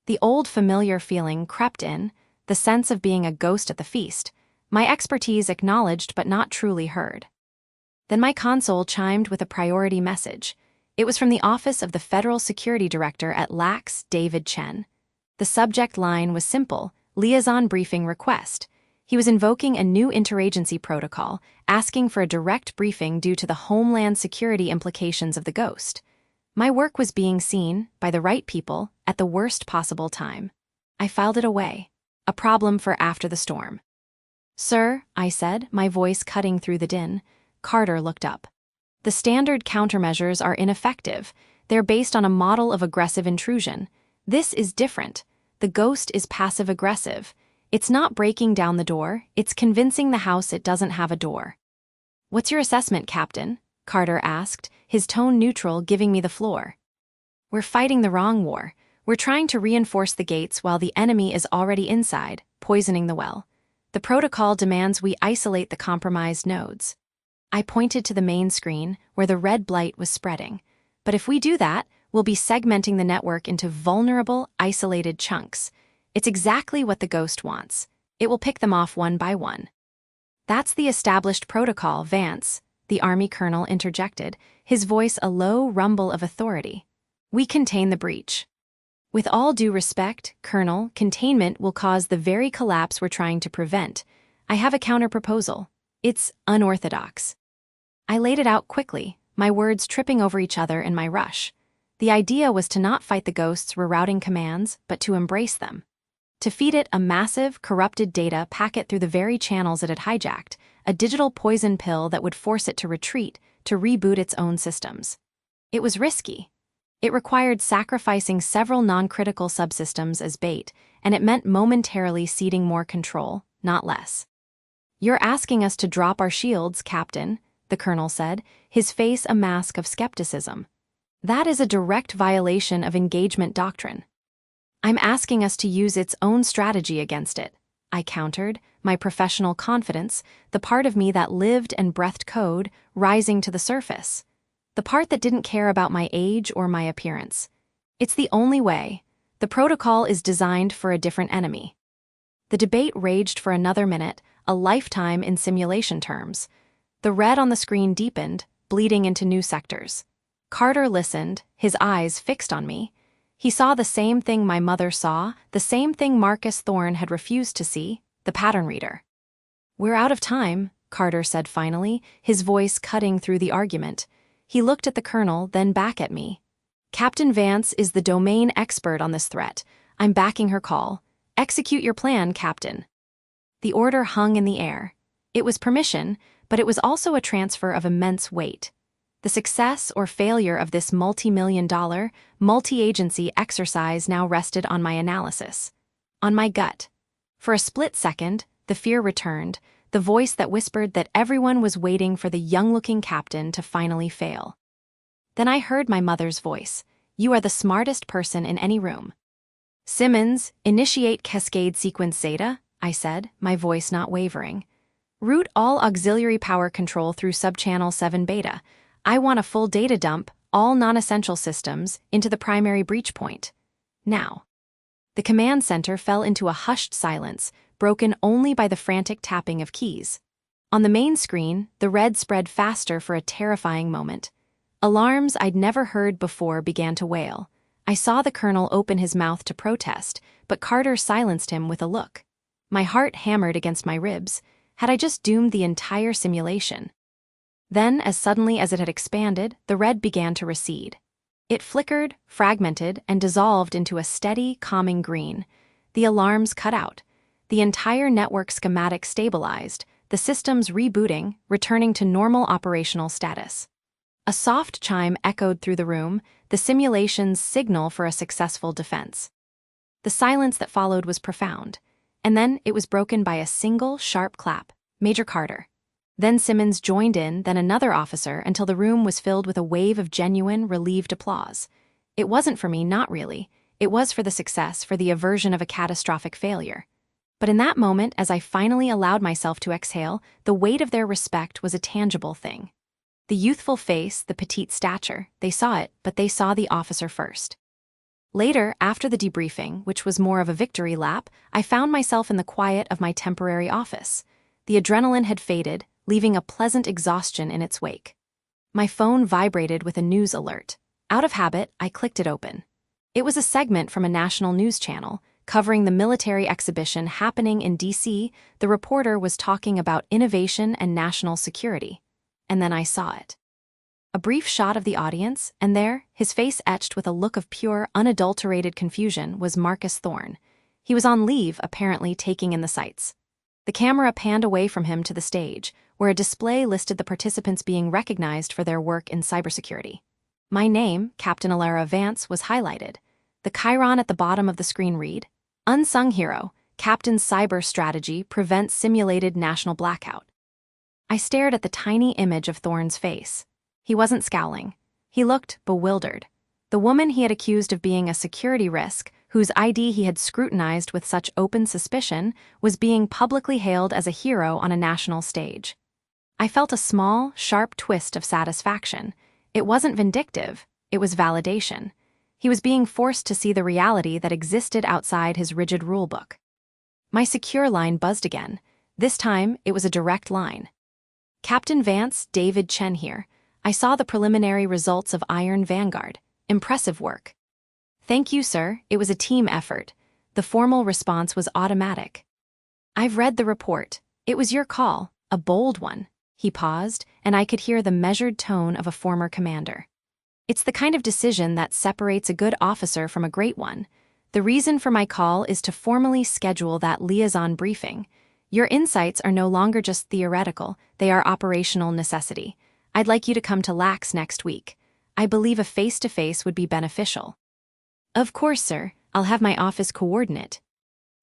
The old familiar feeling crept in, the sense of being a ghost at the feast, my expertise acknowledged but not truly heard. Then my console chimed with a priority message. It was from the office of the Federal Security Director at Lax, David Chen. The subject line was simple, liaison briefing request. He was invoking a new interagency protocol, asking for a direct briefing due to the homeland security implications of the ghost. My work was being seen, by the right people, at the worst possible time. I filed it away. A problem for after the storm. Sir, I said, my voice cutting through the din. Carter looked up. The standard countermeasures are ineffective. They're based on a model of aggressive intrusion. This is different. The ghost is passive-aggressive. It's not breaking down the door, it's convincing the house it doesn't have a door. What's your assessment, Captain? Carter asked, his tone neutral, giving me the floor. We're fighting the wrong war. We're trying to reinforce the gates while the enemy is already inside, poisoning the well. The protocol demands we isolate the compromised nodes. I pointed to the main screen, where the red blight was spreading. But if we do that, we'll be segmenting the network into vulnerable, isolated chunks. It's exactly what the ghost wants. It will pick them off one by one. That's the established protocol, Vance, the Army colonel interjected, his voice a low rumble of authority. We contain the breach. With all due respect, Colonel, containment will cause the very collapse we're trying to prevent. I have a counter-proposal. It's unorthodox. I laid it out quickly, my words tripping over each other in my rush. The idea was to not fight the ghosts rerouting commands, but to embrace them. To feed it a massive, corrupted data packet through the very channels it had hijacked, a digital poison pill that would force it to retreat, to reboot its own systems. It was risky. It required sacrificing several non-critical subsystems as bait, and it meant momentarily ceding more control, not less. "You're asking us to drop our shields, Captain," the colonel said, his face a mask of skepticism. "That is a direct violation of engagement doctrine." "I'm asking us to use its own strategy against it," I countered, my professional confidence, the part of me that lived and breathed code, rising to the surface. The part that didn't care about my age or my appearance. "It's the only way. The protocol is designed for a different enemy." The debate raged for another minute, a lifetime in simulation terms. The red on the screen deepened, bleeding into new sectors. Carter listened, his eyes fixed on me. He saw the same thing my mother saw, the same thing Marcus Thorne had refused to see, the pattern reader. "We're out of time," Carter said finally, his voice cutting through the argument. He looked at the colonel, then back at me. "Captain Vance is the domain expert on this threat. I'm backing her call. Execute your plan, Captain." The order hung in the air. It was permission, but it was also a transfer of immense weight. The success or failure of this multi-million-dollar, multi-agency exercise now rested on my analysis. On my gut. For a split second, the fear returned, the voice that whispered that everyone was waiting for the young-looking captain to finally fail. Then I heard my mother's voice. "You are the smartest person in any room." "Simmons, initiate Cascade Sequence Zeta," I said, my voice not wavering. "Route all auxiliary power control through subchannel 7 beta. I want a full data dump, all non-essential systems, into the primary breach point. Now." The command center fell into a hushed silence, broken only by the frantic tapping of keys. On the main screen, the red spread faster for a terrifying moment. Alarms I'd never heard before began to wail. I saw the colonel open his mouth to protest, but Carter silenced him with a look. My heart hammered against my ribs. Had I just doomed the entire simulation? Then, as suddenly as it had expanded, the red began to recede. It flickered, fragmented, and dissolved into a steady, calming green. The alarms cut out. The entire network schematic stabilized, the systems rebooting, returning to normal operational status. A soft chime echoed through the room, the simulation's signal for a successful defense. The silence that followed was profound, and then it was broken by a single, sharp clap. Major Carter. Then Simmons joined in, then another officer, until the room was filled with a wave of genuine, relieved applause. It wasn't for me, not really. It was for the success, for the aversion of a catastrophic failure. But in that moment, as I finally allowed myself to exhale, the weight of their respect was a tangible thing. The youthful face, the petite stature, they saw it, but they saw the officer first. Later, after the debriefing, which was more of a victory lap, I found myself in the quiet of my temporary office. The adrenaline had faded, leaving a pleasant exhaustion in its wake. My phone vibrated with a news alert. Out of habit, I clicked it open. It was a segment from a national news channel, covering the military exhibition happening in D.C. The reporter was talking about innovation and national security. And then I saw it. A brief shot of the audience, and there, his face etched with a look of pure, unadulterated confusion, was Marcus Thorne. He was on leave, apparently taking in the sights. The camera panned away from him to the stage, where a display listed the participants being recognized for their work in cybersecurity. My name, Captain Alara Vance, was highlighted. The chyron at the bottom of the screen read, "Unsung hero, Captain's cyber strategy prevents simulated national blackout." I stared at the tiny image of Thorne's face. He wasn't scowling. He looked bewildered. The woman he had accused of being a security risk, whose ID he had scrutinized with such open suspicion, was being publicly hailed as a hero on a national stage. I felt a small, sharp twist of satisfaction. It wasn't vindictive, it was validation. He was being forced to see the reality that existed outside his rigid rulebook. My secure line buzzed again. This time, it was a direct line. "Captain Vance, David Chen here. I saw the preliminary results of Iron Vanguard. Impressive work." Thank you, sir. It was a team effort. The formal response was automatic. I've read the report. It was your call, a bold one. He paused, and I could hear the measured tone of a former commander. It's the kind of decision that separates a good officer from a great one. The reason for my call is to formally schedule that liaison briefing. Your insights are no longer just theoretical, they are operational necessity. I'd like you to come to LAX next week. I believe a face-to-face would be beneficial. Of course, sir. I'll have my office coordinate.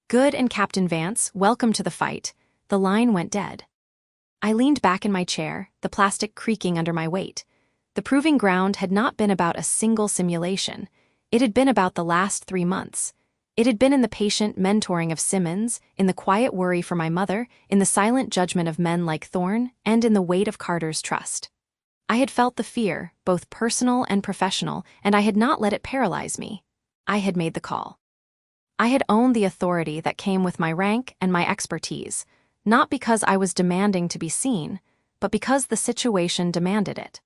Good, and Captain Vance, welcome to the fight. The line went dead. I leaned back in my chair, the plastic creaking under my weight. The proving ground had not been about a single simulation. It had been about the last 3 months. It had been in the patient mentoring of Simmons, in the quiet worry for my mother, in the silent judgment of men like Thorne, and in the weight of Carter's trust. I had felt the fear, both personal and professional, and I had not let it paralyze me. I had made the call. I had owned the authority that came with my rank and my expertise, not because I was demanding to be seen, but because the situation demanded it.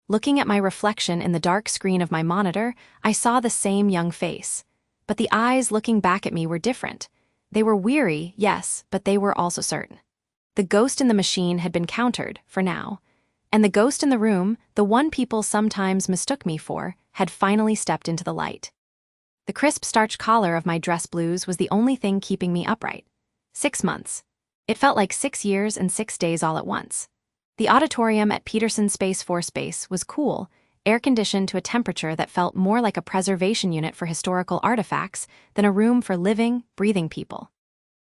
Looking at my reflection in the dark screen of my monitor, I saw the same young face. But the eyes looking back at me were different. They were weary, yes, but they were also certain. The ghost in the machine had been countered, for now. And the ghost in the room, the one people sometimes mistook me for, had finally stepped into the light. The crisp starched collar of my dress blues was the only thing keeping me upright. 6 months. It felt like 6 years and 6 days all at once. The auditorium at Peterson Space Force Base was cool, air-conditioned to a temperature that felt more like a preservation unit for historical artifacts than a room for living, breathing people.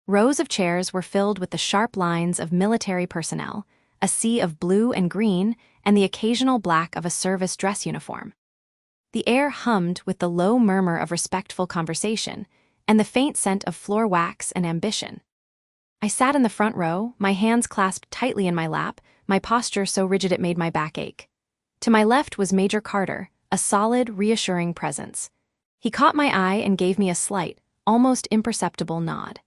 Rows of chairs were filled with the sharp lines of military personnel, a sea of blue and green, and the occasional black of a service dress uniform. The air hummed with the low murmur of respectful conversation, and the faint scent of floor wax and ambition. I sat in the front row, my hands clasped tightly in my lap, my posture so rigid it made my back ache. To my left was Major Carter, a solid, reassuring presence. He caught my eye and gave me a slight, almost imperceptible nod.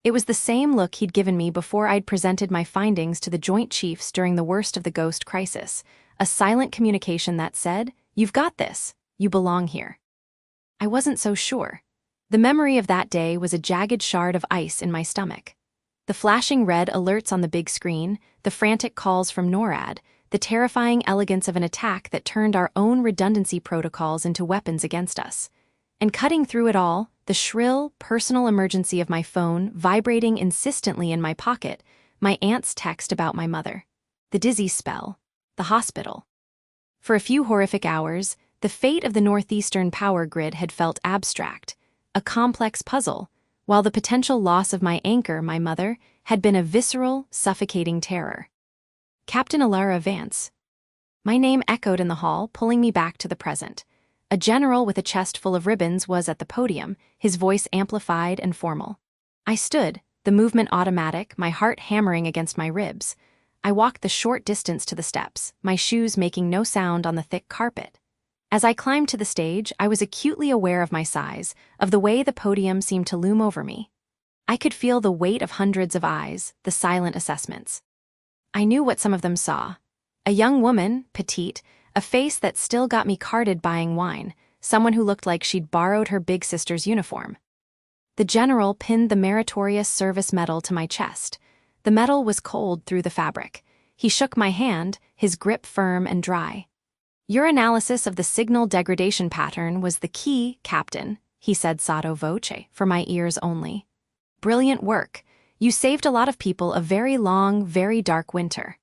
It was the same look he'd given me before I'd presented my findings to the Joint Chiefs during the worst of the Ghost crisis, a silent communication that said, "You've got this. You belong here." I wasn't so sure. The memory of that day was a jagged shard of ice in my stomach. The flashing red alerts on the big screen, the frantic calls from NORAD, the terrifying elegance of an attack that turned our own redundancy protocols into weapons against us. And cutting through it all, the shrill, personal emergency of my phone vibrating insistently in my pocket, my aunt's text about my mother. The dizzy spell. The hospital. For a few horrific hours, the fate of the northeastern power grid had felt abstract, a complex puzzle, while the potential loss of my anchor, my mother, had been a visceral, suffocating terror. Captain Alara Vance. My name echoed in the hall, pulling me back to the present. A general with a chest full of ribbons was at the podium, his voice amplified and formal. I stood, the movement automatic, my heart hammering against my ribs. I walked the short distance to the steps, my shoes making no sound on the thick carpet. As I climbed to the stage, I was acutely aware of my size, of the way the podium seemed to loom over me. I could feel the weight of hundreds of eyes, the silent assessments. I knew what some of them saw. A young woman, petite, a face that still got me carded buying wine, someone who looked like she'd borrowed her big sister's uniform. The general pinned the Meritorious Service Medal to my chest. The medal was cold through the fabric. He shook my hand, his grip firm and dry. "Your analysis of the signal degradation pattern was the key, Captain," he said sotto voce, for my ears only. "Brilliant work. You saved a lot of people a very long, very dark winter."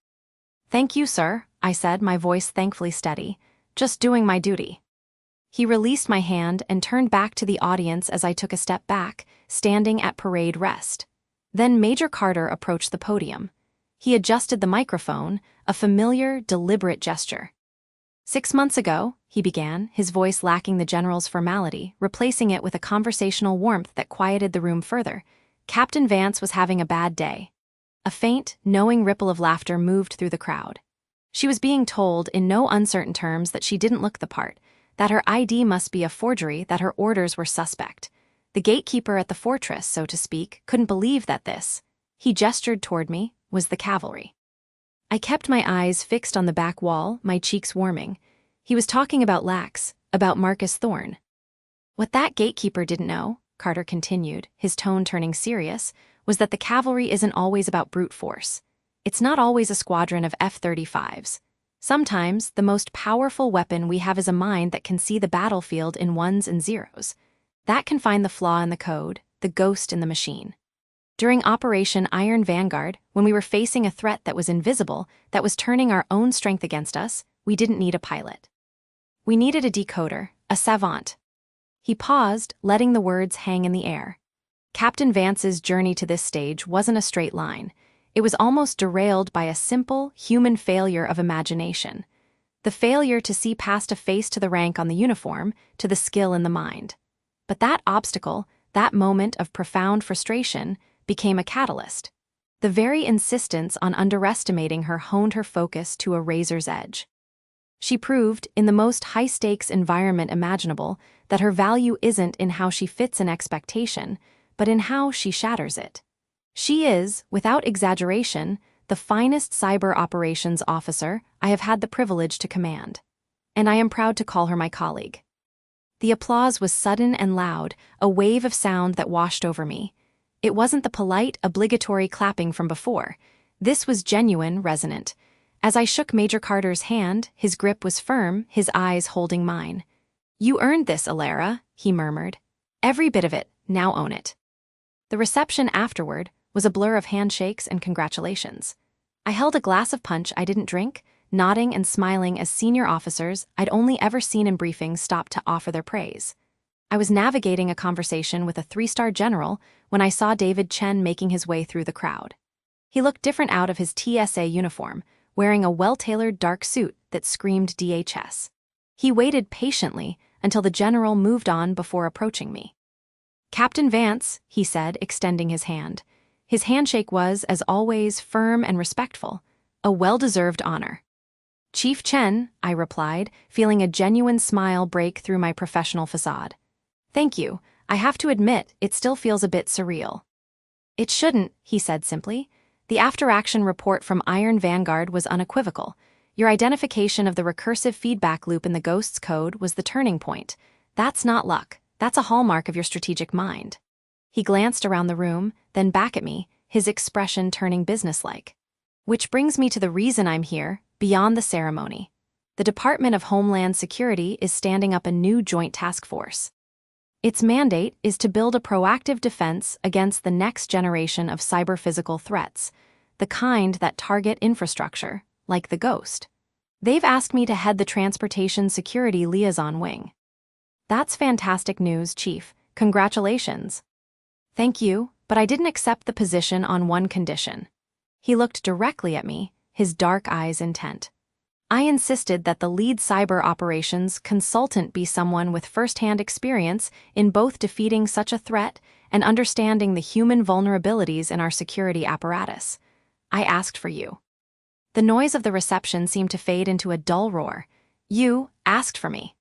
"Thank you, sir," I said, my voice thankfully steady. "Just doing my duty." He released my hand and turned back to the audience as I took a step back, standing at parade rest. Then Major Carter approached the podium. He adjusted the microphone, a familiar, deliberate gesture. "6 months ago," he began, his voice lacking the general's formality, replacing it with a conversational warmth that quieted the room further, "Captain Vance was having a bad day." A faint, knowing ripple of laughter moved through the crowd. She was being told in no uncertain terms that she didn't look the part, that her ID must be a forgery, that her orders were suspect. The gatekeeper at the fortress, so to speak, couldn't believe that this, he gestured toward me, was the cavalry. I kept my eyes fixed on the back wall, my cheeks warming. He was talking about Lax, about Marcus Thorne. What that gatekeeper didn't know, Carter continued, his tone turning serious, was that the cavalry isn't always about brute force. It's not always a squadron of F-35s. Sometimes, the most powerful weapon we have is a mind that can see the battlefield in ones and zeros. That can find the flaw in the code, the ghost in the machine. During Operation Iron Vanguard, when we were facing a threat that was invisible, that was turning our own strength against us, we didn't need a pilot. We needed a decoder, a savant. He paused, letting the words hang in the air. Captain Vance's journey to this stage wasn't a straight line. It was almost derailed by a simple, human failure of imagination. The failure to see past a face to the rank on the uniform, to the skill in the mind. But that obstacle, that moment of profound frustration, became a catalyst. The very insistence on underestimating her honed her focus to a razor's edge. She proved, in the most high-stakes environment imaginable, that her value isn't in how she fits an expectation, but in how she shatters it. She is, without exaggeration, the finest cyber operations officer I have had the privilege to command. And I am proud to call her my colleague. The applause was sudden and loud, a wave of sound that washed over me. It wasn't the polite, obligatory clapping from before. This was genuine, resonant. As I shook Major Carter's hand, his grip was firm, his eyes holding mine. "You earned this, Alara," he murmured. "Every bit of it, now own it." The reception afterward was a blur of handshakes and congratulations. I held a glass of punch I didn't drink, nodding and smiling as senior officers I'd only ever seen in briefings stopped to offer their praise. I was navigating a conversation with a 3-star general when I saw David Chen making his way through the crowd. He looked different out of his TSA uniform, wearing a well-tailored dark suit that screamed DHS. He waited patiently until the general moved on before approaching me. "Captain Vance," he said, extending his hand. His handshake was, as always, firm and respectful, a well-deserved honor. "Chief Chen," I replied, feeling a genuine smile break through my professional facade. "Thank you. I have to admit, it still feels a bit surreal." "It shouldn't," he said simply. "The after-action report from Iron Vanguard was unequivocal. Your identification of the recursive feedback loop in the Ghost's code was the turning point. That's not luck. That's a hallmark of your strategic mind." He glanced around the room, then back at me, his expression turning businesslike. "Which brings me to the reason I'm here, beyond the ceremony. The Department of Homeland Security is standing up a new joint task force. Its mandate is to build a proactive defense against the next generation of cyber-physical threats, the kind that target infrastructure, like the Ghost. They've asked me to head the Transportation Security Liaison Wing." "That's fantastic news, Chief. Congratulations." "Thank you, but I didn't accept the position on one condition." He looked directly at me, his dark eyes intent. "I insisted that the lead cyber operations consultant be someone with first-hand experience in both defeating such a threat and understanding the human vulnerabilities in our security apparatus. I asked for you." The noise of the reception seemed to fade into a dull roar. "You asked for me."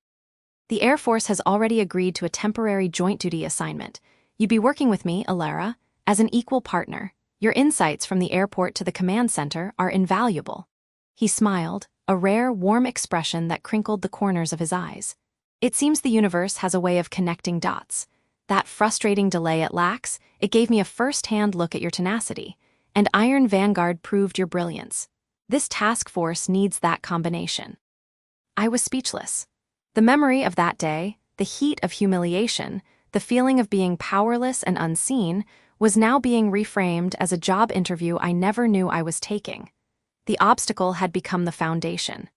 "The Air Force has already agreed to a temporary joint duty assignment. You'd be working with me, Alara, as an equal partner. Your insights from the airport to the command center are invaluable." He smiled, a rare, warm expression that crinkled the corners of his eyes. "It seems the universe has a way of connecting dots. That frustrating delay it lacks, it gave me a first-hand look at your tenacity, and Iron Vanguard proved your brilliance. This task force needs that combination." I was speechless. The memory of that day, the heat of humiliation, the feeling of being powerless and unseen, was now being reframed as a job interview I never knew I was taking. The obstacle had become the foundation.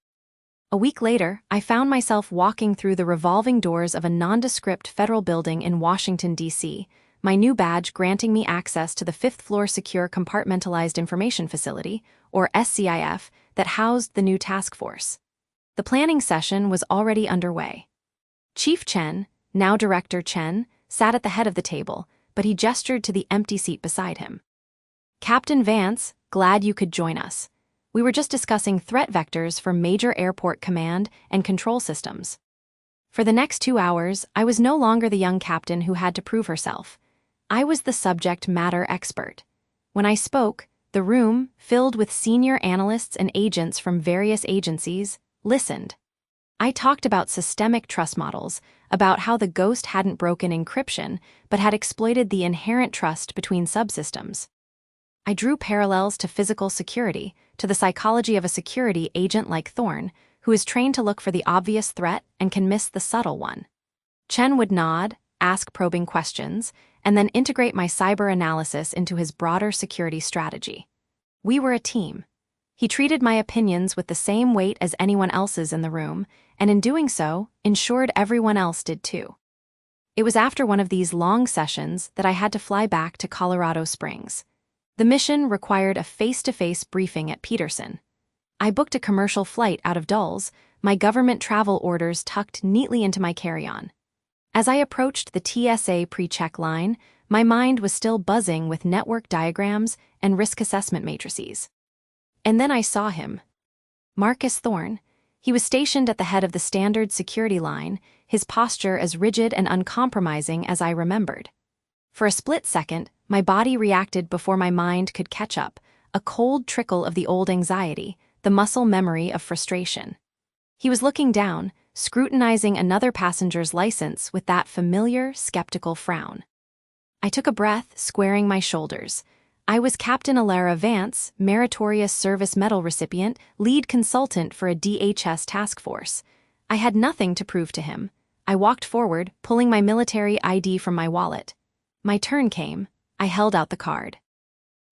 A week later, I found myself walking through the revolving doors of a nondescript federal building in Washington, D.C., my new badge granting me access to the 5th-floor Secure Compartmentalized Information Facility, or SCIF, that housed the new task force. The planning session was already underway. Chief Chen, now Director Chen, sat at the head of the table, but he gestured to the empty seat beside him. "Captain Vance, glad you could join us. We were just discussing threat vectors for major airport command and control systems." For the next 2 hours, I was no longer the young captain who had to prove herself. I was the subject matter expert. When I spoke, the room, filled with senior analysts and agents from various agencies, listened. I talked about systemic trust models, about how the ghost hadn't broken encryption, but had exploited the inherent trust between subsystems. I drew parallels to physical security, to the psychology of a security agent like Thorne, who is trained to look for the obvious threat and can miss the subtle one. Chen would nod, ask probing questions, and then integrate my cyber analysis into his broader security strategy. We were a team. He treated my opinions with the same weight as anyone else's in the room, and in doing so, ensured everyone else did too. It was after one of these long sessions that I had to fly back to Colorado Springs. The mission required a face-to-face briefing at Peterson. I booked a commercial flight out of Dulles, my government travel orders tucked neatly into my carry-on. As I approached the TSA pre-check line, my mind was still buzzing with network diagrams and risk assessment matrices. And then I saw him. Marcus Thorne. He was stationed at the head of the standard security line, his posture as rigid and uncompromising as I remembered. For a split second, my body reacted before my mind could catch up, a cold trickle of the old anxiety, the muscle memory of frustration. He was looking down, scrutinizing another passenger's license with that familiar, skeptical frown. I took a breath, squaring my shoulders. I was Captain Alara Vance, Meritorious Service Medal recipient, lead consultant for a DHS task force. I had nothing to prove to him. I walked forward, pulling my military ID from my wallet. My turn came. I held out the card.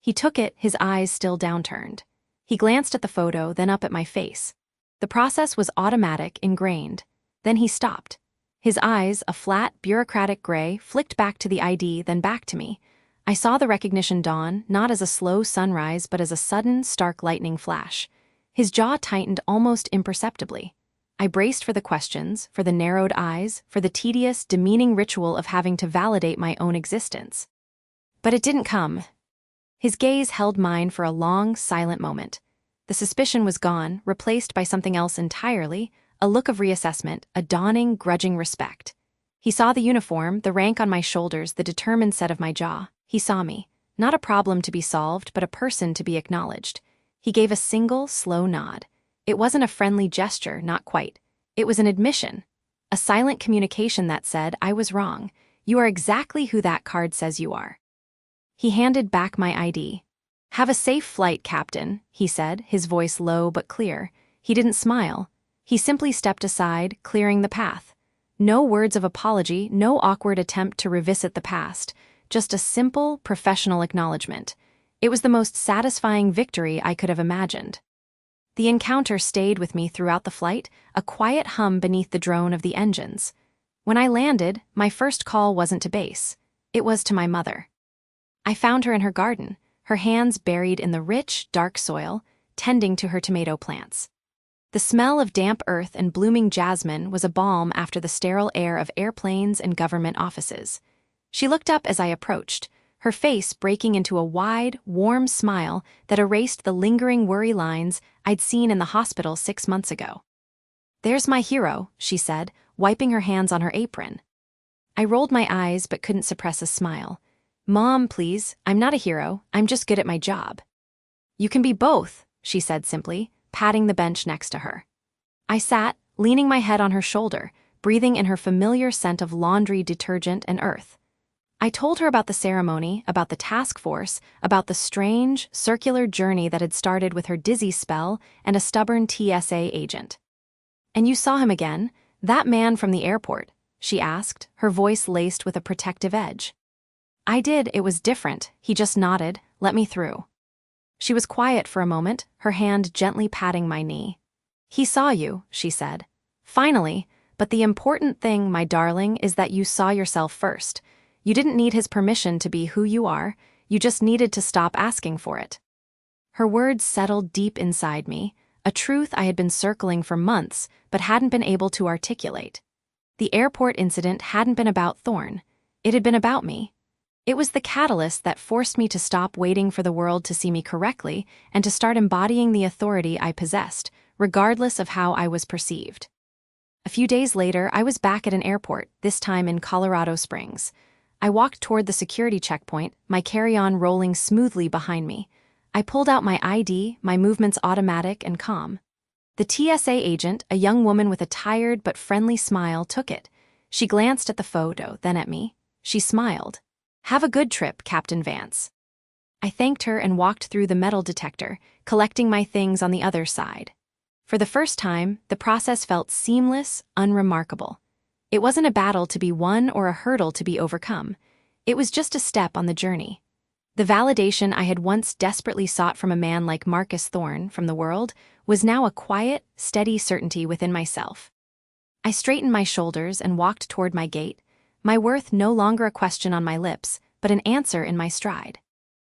He took it, his eyes still downturned. He glanced at the photo, then up at my face. The process was automatic, ingrained. Then he stopped. His eyes, a flat, bureaucratic gray, flicked back to the ID, then back to me. I saw the recognition dawn, not as a slow sunrise, but as a sudden, stark lightning flash. His jaw tightened almost imperceptibly. I braced for the questions, for the narrowed eyes, for the tedious, demeaning ritual of having to validate my own existence. But it didn't come. His gaze held mine for a long, silent moment. The suspicion was gone, replaced by something else entirely, a look of reassessment, a dawning, grudging respect. He saw the uniform, the rank on my shoulders, the determined set of my jaw. He saw me. Not a problem to be solved, but a person to be acknowledged. He gave a single, slow nod. It wasn't a friendly gesture, not quite. It was an admission. A silent communication that said, I was wrong. You are exactly who that card says you are. He handed back my ID. Have a safe flight, Captain, he said, his voice low but clear. He didn't smile. He simply stepped aside, clearing the path. No words of apology, no awkward attempt to revisit the past, just a simple, professional acknowledgement. It was the most satisfying victory I could have imagined. The encounter stayed with me throughout the flight, a quiet hum beneath the drone of the engines. When I landed, my first call wasn't to base. It was to my mother. I found her in her garden, her hands buried in the rich, dark soil, tending to her tomato plants. The smell of damp earth and blooming jasmine was a balm after the sterile air of airplanes and government offices. She looked up as I approached, her face breaking into a wide, warm smile that erased the lingering worry lines I'd seen in the hospital 6 months ago. There's my hero, she said, wiping her hands on her apron. I rolled my eyes but couldn't suppress a smile. Mom, please, I'm not a hero, I'm just good at my job. You can be both, she said simply, patting the bench next to her. I sat, leaning my head on her shoulder, breathing in her familiar scent of laundry detergent and earth. I told her about the ceremony, about the task force, about the strange, circular journey that had started with her dizzy spell and a stubborn TSA agent. And you saw him again, that man from the airport, she asked, her voice laced with a protective edge. I did, it was different, he just nodded, let me through. She was quiet for a moment, her hand gently patting my knee. He saw you, she said. Finally, but the important thing, my darling, is that you saw yourself first. You didn't need his permission to be who you are, you just needed to stop asking for it. Her words settled deep inside me, a truth I had been circling for months but hadn't been able to articulate. The airport incident hadn't been about Thorne. It had been about me. It was the catalyst that forced me to stop waiting for the world to see me correctly and to start embodying the authority I possessed, regardless of how I was perceived. A few days later, I was back at an airport, this time in Colorado Springs. I walked toward the security checkpoint, my carry-on rolling smoothly behind me. I pulled out my ID, my movements automatic and calm. The TSA agent, a young woman with a tired but friendly smile, took it. She glanced at the photo, then at me. She smiled. "Have a good trip, Captain Vance." I thanked her and walked through the metal detector, collecting my things on the other side. For the first time, the process felt seamless, unremarkable. It wasn't a battle to be won or a hurdle to be overcome. It was just a step on the journey. The validation I had once desperately sought from a man like Marcus Thorne from the world was now a quiet, steady certainty within myself. I straightened my shoulders and walked toward my gate, my worth no longer a question on my lips, but an answer in my stride.